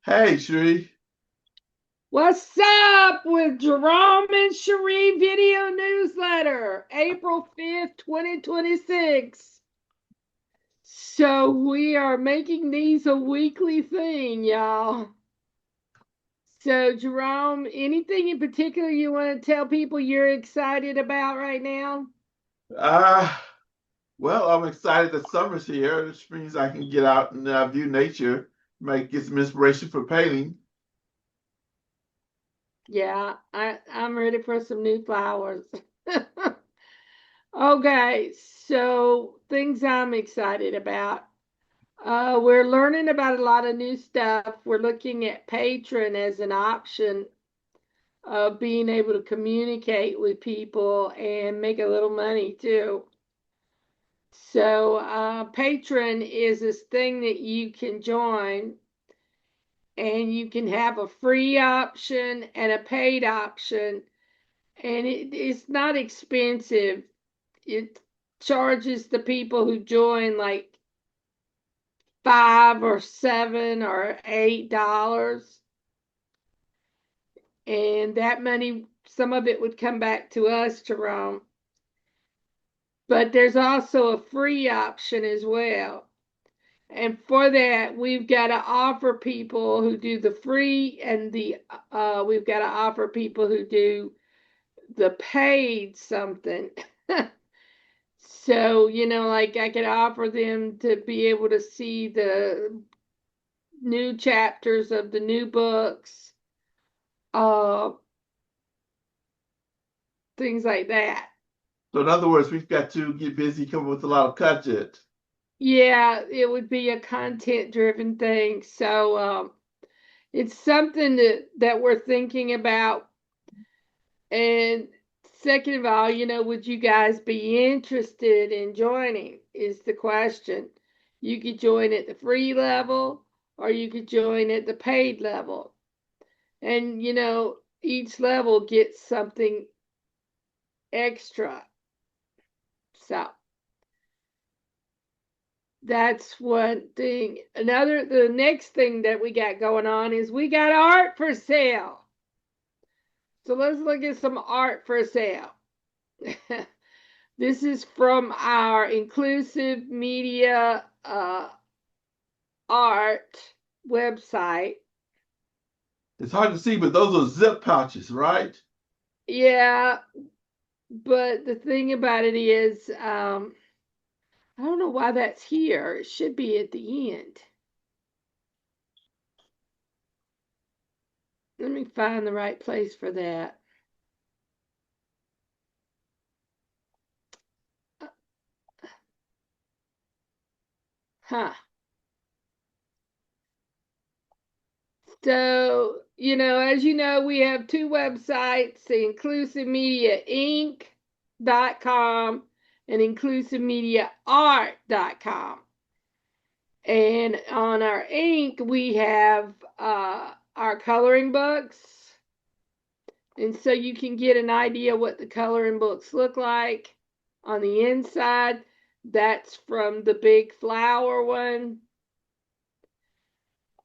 Hey, Shri. What's up with Jerome and Cheri video newsletter, April 5th, 2026. So we are making these a weekly thing, y'all. So Jerome, anything in particular you want to tell people you're excited about right now? Uh, well, I'm excited that summer's here, which means I can get out and view nature, might get some inspiration for painting. Yeah, I'm ready for some new flowers. Okay, so things I'm excited about. We're learning about a lot of new stuff. We're looking at Patron as an option of being able to communicate with people and make a little money too. So, Patron is this thing that you can join, and you can have a free option and a paid option, and it's not expensive. It charges the people who join like $5 or $7 or $8, and that money, some of it would come back to us, Jerome. But there's also a free option as well. And for that, we've got to offer people who do the free and we've got to offer people who do the paid something. So, like I could offer them to be able to see the new chapters of the new books, uh, things like that. So, in other words, we've got to get busy coming with a lot of content. Yeah, it would be a content driven thing. So it's something that we're thinking about. And second of all, would you guys be interested in joining? Is the question. You could join at the free level or you could join at the paid level. And each level gets something extra. So that's one thing. The next thing that we got going on is we got art for sale. So let's look at some art for sale. This is from our inclusive media art website. It's hard to see, but those are zip pouches, right? Yeah, but the thing about it is, I don't know why that's here. It should be at the end. Let me find the right place for that. Huh. So, as you know, we have two websites, inclusivemediainc.com and inclusivemediaart.com. And on our ink, we have our coloring books. And so you can get an idea what the coloring books look like on the inside. That's from the big flower one.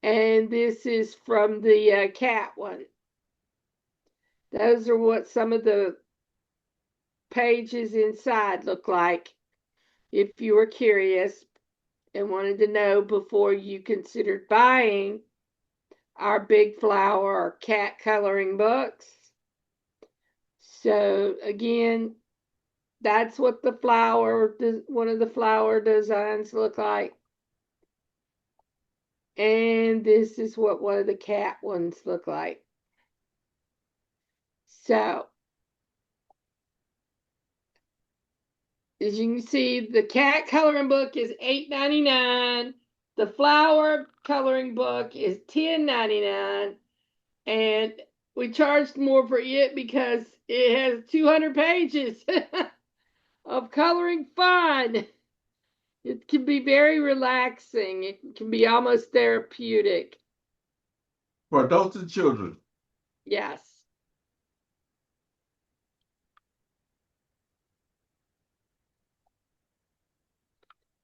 And this is from the cat one. Those are what some of the pages inside look like if you were curious and wanted to know before you considered buying our big flower or cat coloring books. So again, that's what one of the flower designs look like. And this is what one of the cat ones look like. So as you can see, the cat coloring book is $8.99. The flower coloring book is $10.99. And we charged more for it because it has 200 pages of coloring fun. It can be very relaxing. It can be almost therapeutic. For adults and children. Yes.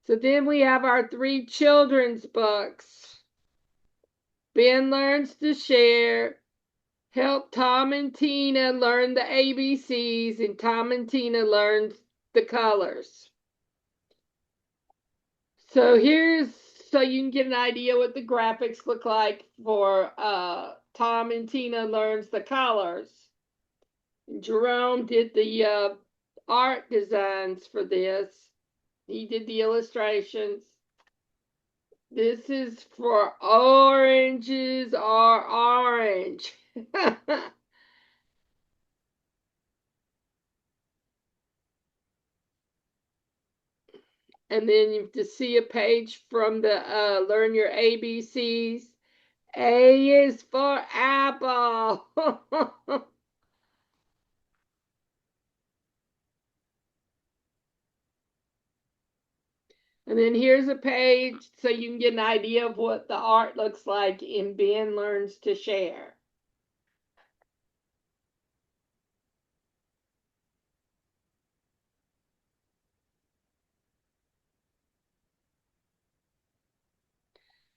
So then we have our three children's books. Ben learns to share, help Tom and Tina learn the ABCs, and Tom and Tina learn the colors. So so you can get an idea what the graphics look like for Tom and Tina learns the colors. Jerome did the art designs for this. He did the illustrations. This is for oranges are orange. And then you have to see a page from the Learn Your ABCs. A is for apple. And then here's a page so you can get an idea of what the art looks like in Ben Learns to Share.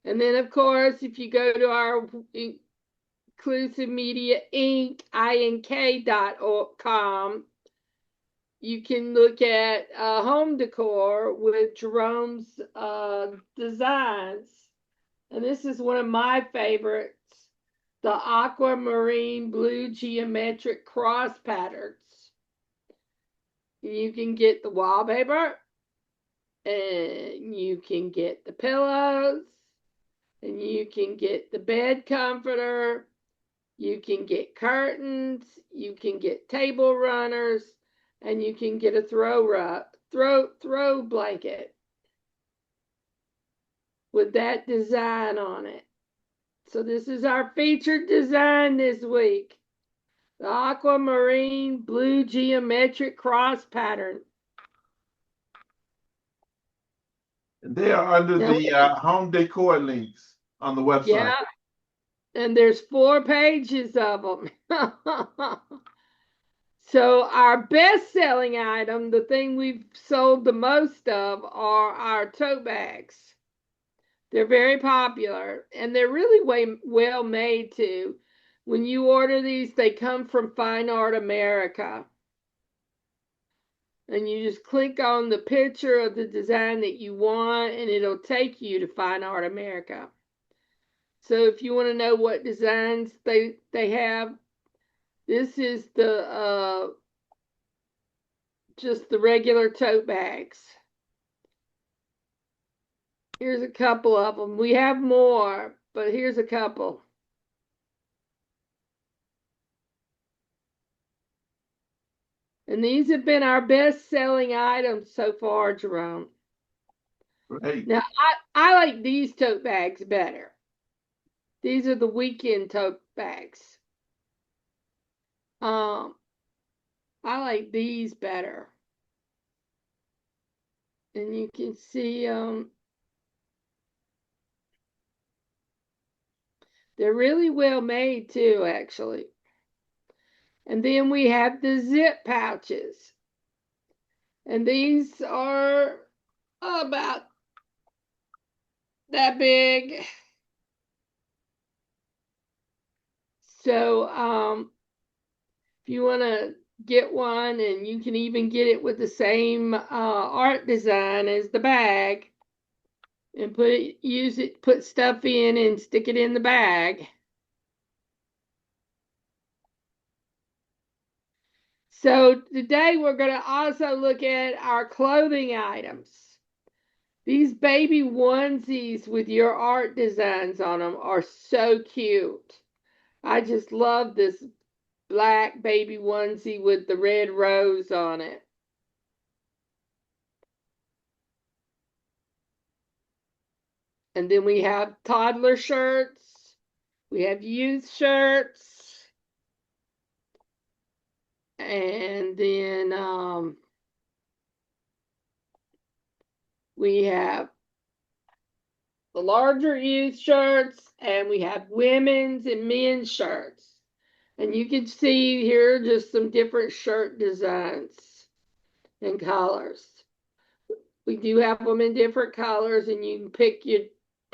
And then, of course, if you go to our Inclusive Media Inc., ink.com, you can look at home decor with Jerome's designs. And this is one of my favorites, the aquamarine blue geometric cross patterns. You can get the wallpaper, and you can get the pillows, and you can get the bed comforter, you can get curtains, you can get table runners, and you can get a throw blanket with that design on it. So this is our featured design this week. The aquamarine blue geometric cross pattern. They are under Now, the home decor links on the website. yeah, and there's 4 pages of them. So our best-selling item, the thing we've sold the most of, are our tote bags. They're very popular, and they're really well made too. When you order these, they come from Fine Art America. And you just click on the picture of the design that you want, and it'll take you to Fine Art America. So if you want to know what designs they have, this is the just the regular tote bags. Here's a couple of them. We have more, but here's a couple. And these have been our best-selling items so far, Jerome. Great. Now, I like these tote bags better. These are the weekend tote bags. I like these better. And you can see they're really well made too, actually. And then we have the zip pouches. And these are about that big. So if you want to get one, and you can even get it with the same art design as the bag, and put stuff in and stick it in the bag. So today we're going to also look at our clothing items. These baby onesies with your art designs on them are so cute. I just love this black baby onesie with the red rose on it. And then we have toddler shirts. We have youth shirts. And then we have the larger youth shirts, and we have women's and men's shirts. And you can see here just some different shirt designs and colors. We do have them in different colors, and you can pick your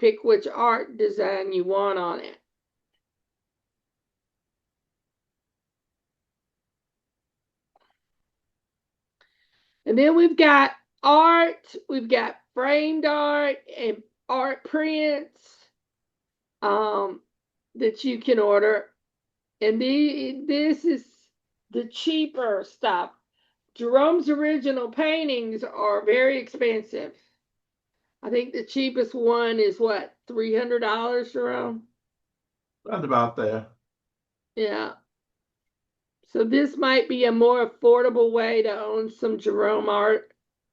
pick which art design you want on it. And then we've got art, we've got framed art and art prints that you can order. And this is the cheaper stuff. Jerome's original paintings are very expensive. I think the cheapest one is what, $300, Jerome? Right about there. Yeah. So this might be a more affordable way to own some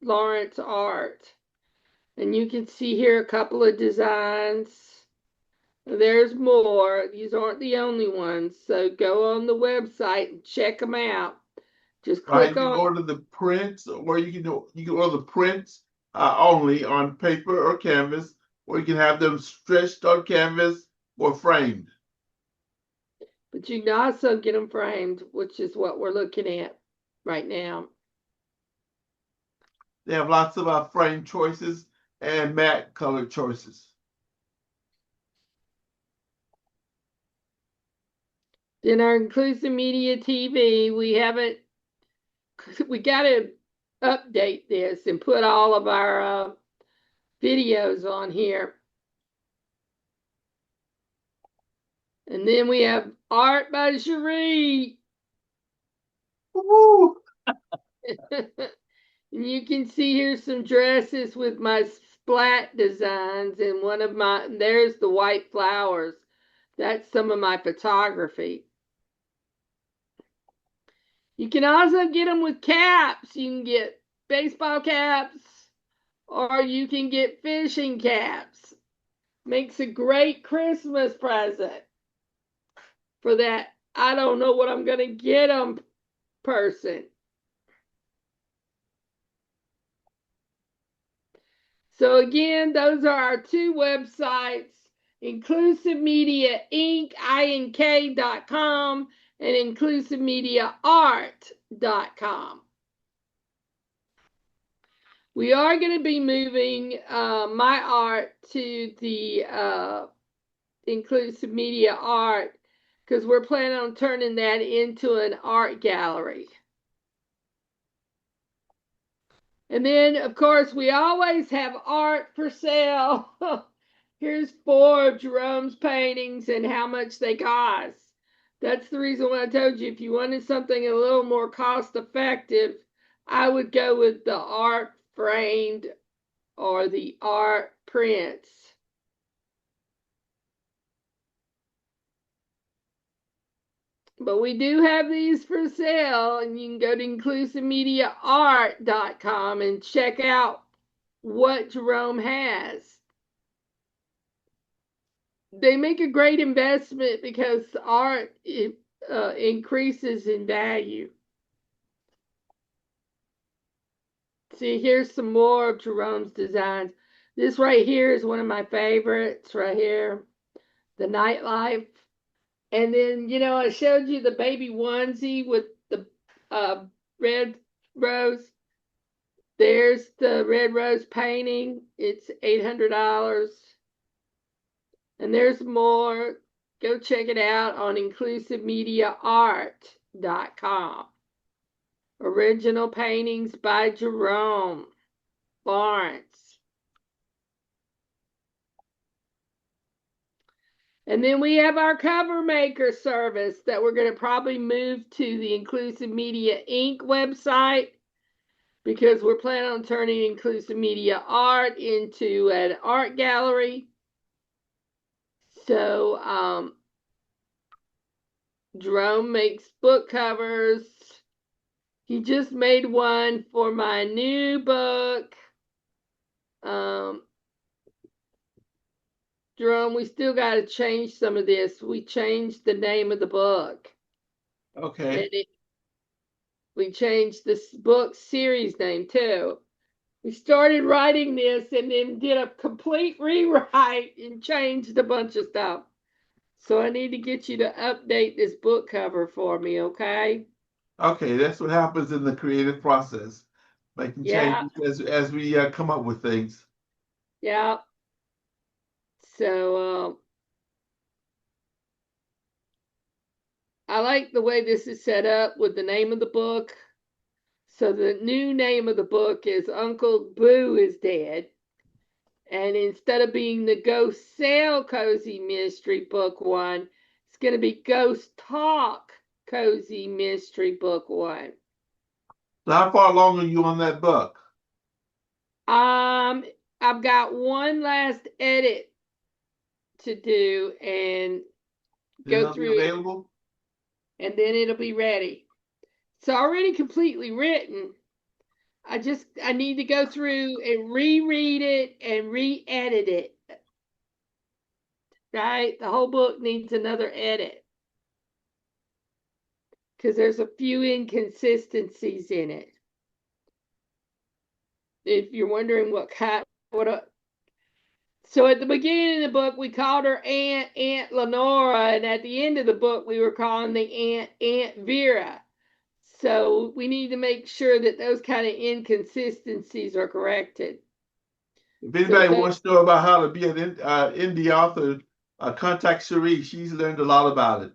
Lawrence art. And you can see here a couple of designs. There's more. These aren't the only ones. So go on the website and check them out. Just Right, click you can on, order the prints, or you can order the prints only on paper or canvas, or you can have them stretched on canvas or framed. but you can also get them framed, which is what we're looking at right now. They have lots of frame choices and matte color choices. In our inclusive media TV, we got to update this and put all of our videos on here. And then we have art by Cheri. Woo! And you can see here some dresses with my splat designs, and there's the white flowers. That's some of my photography. You can also get them with caps. You can get baseball caps, or you can get fishing caps. Makes a great Christmas present for that I don't know what I'm going to get them person. So again, those are our two websites, Inclusive Media Inc. INK.com and InclusiveMediaArt.com. We are going to be moving my art to the Inclusive Media Art because we're planning on turning that into an art gallery. And then, of course, we always have art for sale. Here's 4 of Jerome's paintings and how much they cost. That's the reason why I told you if you wanted something a little more cost effective, I would go with the art framed or the art prints. But we do have these for sale, and you can go to inclusivemediaart.com and check out what Jerome has. They make a great investment because art increases in value. See, here's some more of Jerome's designs. This right here is one of my favorites right here, the nightlife. And then, I showed you the baby onesie with the red rose. There's the red rose painting. It's $800. And there's more. Go check it out on inclusivemediaart.com. Original paintings by Jerome Lawrence. And then we have our cover maker service that we're going to probably move to the Inclusive Media Inc. website because we're planning on turning Inclusive Media Art into an art gallery. So Jerome makes book covers. He just made one for my new book. Jerome, we still got to change some of this. We changed the name of the book. Okay. We changed this book series name too. We started writing this and then did a complete rewrite and changed a bunch of stuff. So I need to get you to update this book cover for me, okay? Okay, that's what happens in the creative process, making Yeah, changes as we come up with things. yeah. So I like the way this is set up with the name of the book. So the new name of the book is Uncle Boo is Dead. And instead of being the Ghost Sale Cozy Mystery Book 1, it's going to be Ghost Talk Cozy Mystery Book 1. So how far along are you on that book? I've got one last edit to do and Then go it'll be through it, available? and then it'll be ready. It's already completely written. I need to go through and reread it and re-edit it. Right? The whole book needs another edit because there's a few inconsistencies in it. If you're wondering so at the beginning of the book we called her Aunt Lenora, and at the end of the book we were calling the Aunt Vera. So we need to make sure that those kind of inconsistencies are corrected. If So anybody wants to know about how to be an indie author, contact Cheri. She's learned a lot about it.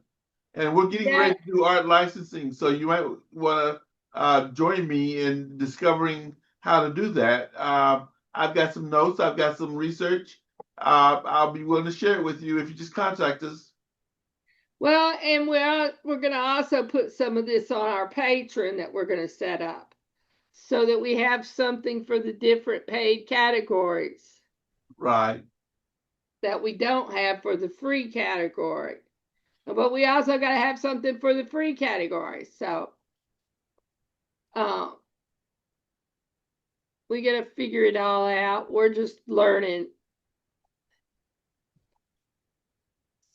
And we're getting yeah, ready to do art licensing, so you might want to join me in discovering how to do that. I've got some notes, I've got some research. I'll be willing to share it with you if you just contact us. well, and we're going to also put some of this on our Patreon that we're going to set up so that we have something for the different paid categories Right. that we don't have for the free category. But we also got to have something for the free category. So um, we got to figure it all out. We're just learning.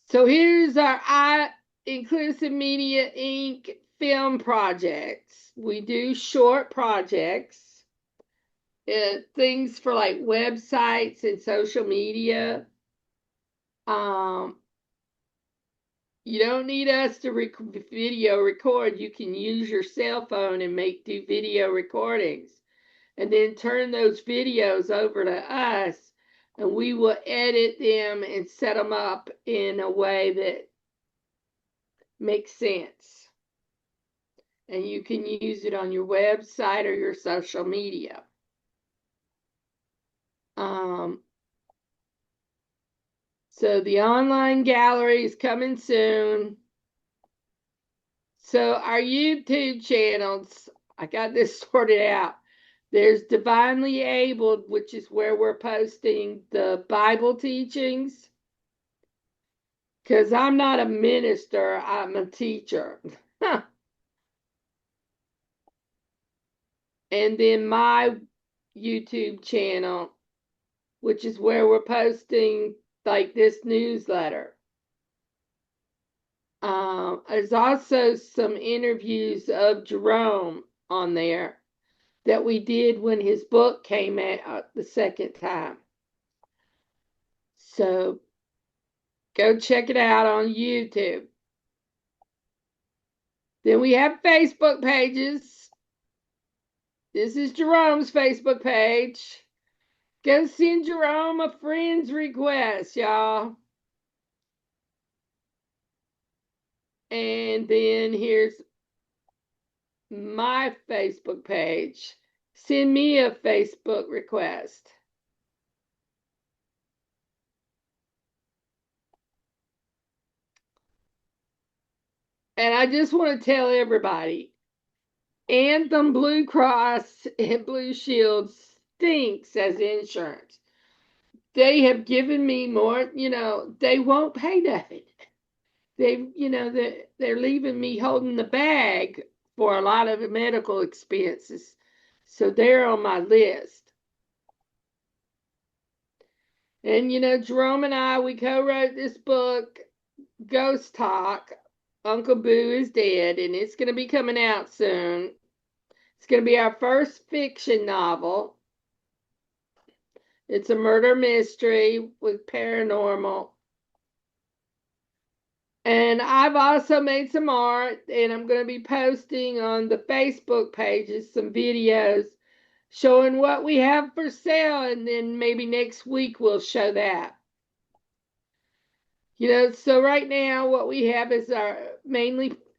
So here's our Inclusive Media Inc. film projects. We do short projects, things for like websites and social media. You don't need us to video record. You can use your cell phone and do video recordings, and then turn those videos over to us, and we will edit them and set them up in a way that makes sense. And you can use it on your website or your social media. So the online gallery is coming soon. So our YouTube channels, I got this sorted out. There's Divinely Abled, which is where we're posting the Bible teachings. Because I'm not a minister, I'm a teacher. And then my YouTube channel, which is where we're posting like this newsletter. There's also some interviews of Jerome on there that we did when his book came out the second time. So go check it out on YouTube. Then we have Facebook pages. This is Jerome's Facebook page. Go send Jerome a friend's request, y'all. And then here's my Facebook page. Send me a Facebook request. And I just want to tell everybody, Anthem Blue Cross and Blue Shield stinks as insurance. They have given me more, they won't pay nothing. They're leaving me holding the bag for a lot of medical expenses. So they're on my list. And Jerome and I, we co-wrote this book, Ghost Talk. Uncle Boo is Dead, and it's going to be coming out soon. It's going to be our first fiction novel. It's a murder mystery with paranormal. And I've also made some art, and I'm going to be posting on the Facebook pages some videos showing what we have for sale, and then maybe next week we'll show that. So right now what we have is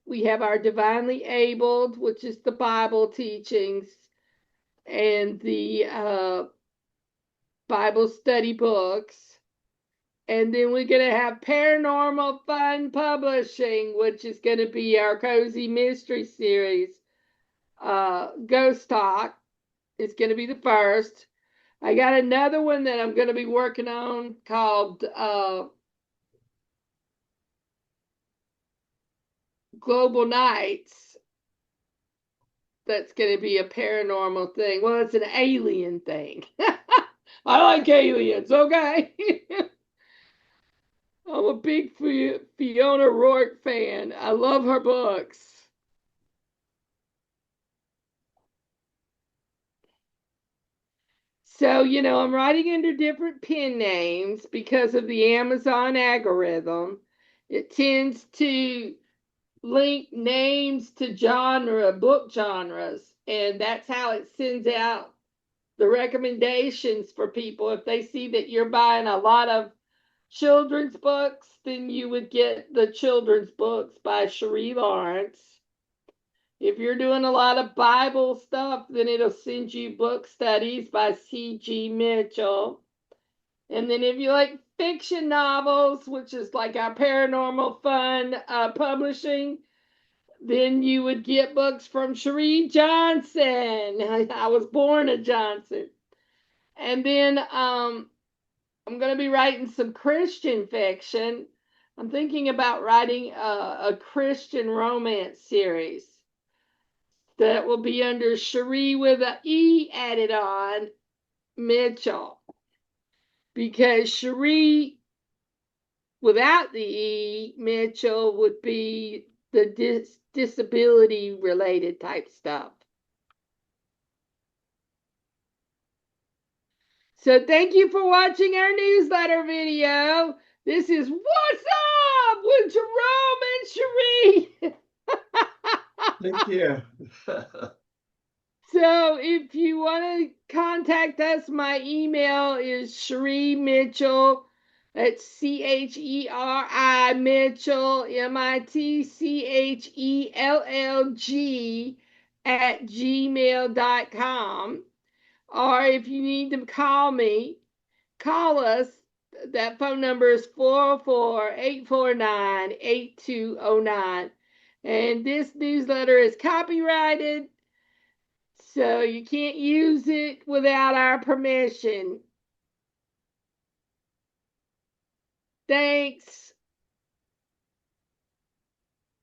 we have our divinely abled, which is the Bible teachings and the Bible study books. And then we're going to have Paranormal Fun Publishing, which is going to be our Cozy Mystery Series. Ghost Talk is going to be the first. I got another one that I'm going to be working on called Global Nights. That's going to be a paranormal thing. Well, it's an alien thing. I like aliens, okay? I'm a big Fiona Rourke fan. I love her books. So, I'm writing under different pen names because of the Amazon algorithm. It tends to link names to book genres, and that's how it sends out the recommendations for people. If they see that you're buying a lot of children's books, then you would get the children's books by Cheri Lawrence. If you're doing a lot of Bible stuff, then it'll send you book studies by C.G. Mitchell. And then if you like fiction novels, which is like our paranormal fun publishing, then you would get books from Cherie Johnson. I was born a Johnson. And then I'm going to be writing some Christian fiction. I'm thinking about writing a Christian romance series that will be under Cherie with an E added on Mitchell. Because Cherie without the E Mitchell would be the disability related type stuff. So thank you for watching our newsletter video. This is What's Up with Jerome and Cheri. Take care. So if you want to contact us, my email is Cheri Mitchell. That's Cheri Mitchell, MITCHELLG at gmail.com. Or if you need to call me, call us. That phone number is 404-849-8209. And this newsletter is copyrighted, so you can't use it without our permission. Thanks.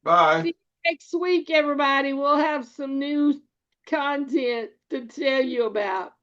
Bye. See you next week, everybody. We'll have some new content to tell you about.